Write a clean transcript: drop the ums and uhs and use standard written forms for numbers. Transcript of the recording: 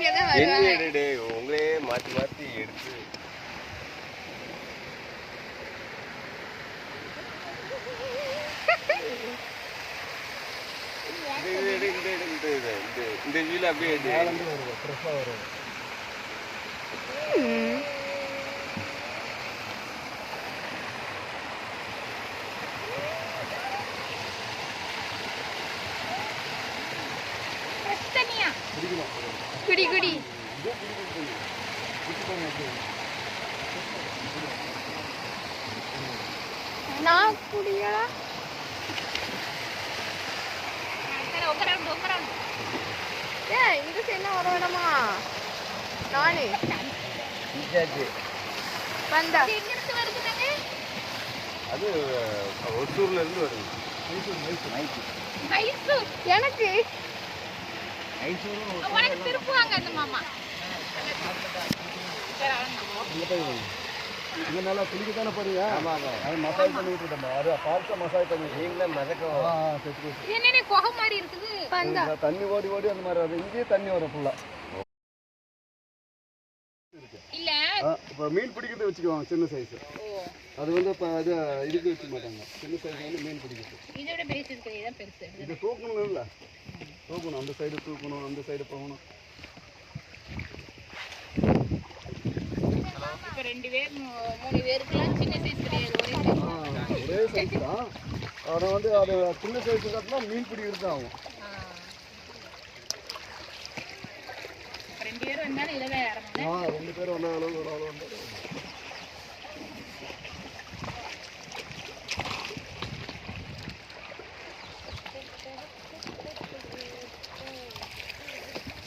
உங்களே மாத்தி மாத்தி எடுத்து இந்த வீல அப்படியே வரும். குடி குடி நான் குடியா இந்த சைடு வர வேணாமா நானு வந்தா அது ஒசூர்ல இருந்து வருது. எனக்கு இங்க நல்லா குளிக்கத்தானே போறீங்க? அது மசாஜ் பண்ணி விட்டுட்டோம். அது ஃபால்ஸா மசாஜ் பண்ணி நீங்களே மிதக்க என்னென்ன குகை மாதிரி இருக்குது. தண்ணி ஓடி ஓடி அந்த மாதிரி அது இங்கேயே தண்ணி வரும் ஃபுல்லா. இல்ல இப்போ மீன் பிடிக்கிறது வச்சுக்குவாங்க சின்ன சைஸ். அது வந்து இப்போ இது இதுக்கு வச்சுக்க மாட்டாங்க. சின்ன சைஸ் வந்து மீன் பிடிக்கிறது. இதோட பெருசு இருக்குது. இதான் பெருசு. இது தூக்கணும் இல்லை, தூக்கணும். அந்த சைடு தூக்கணும், அந்த சைடு போகணும். இப்போ 2 பேர் 3 பேருக்குலாம் சின்ன சைஸ் கிடையாது, ஒரே சைஸ் தான். அதை வந்து அது சின்ன சைஸ் காட்டினா மீன் பிடிக்கிறது தான் ஆகும். 2 பேர் வந்தாலும் இதில் தான் இறங்கணும். 2 பேர் வந்தாலும் ஒரு ஆள் வந்தாலும்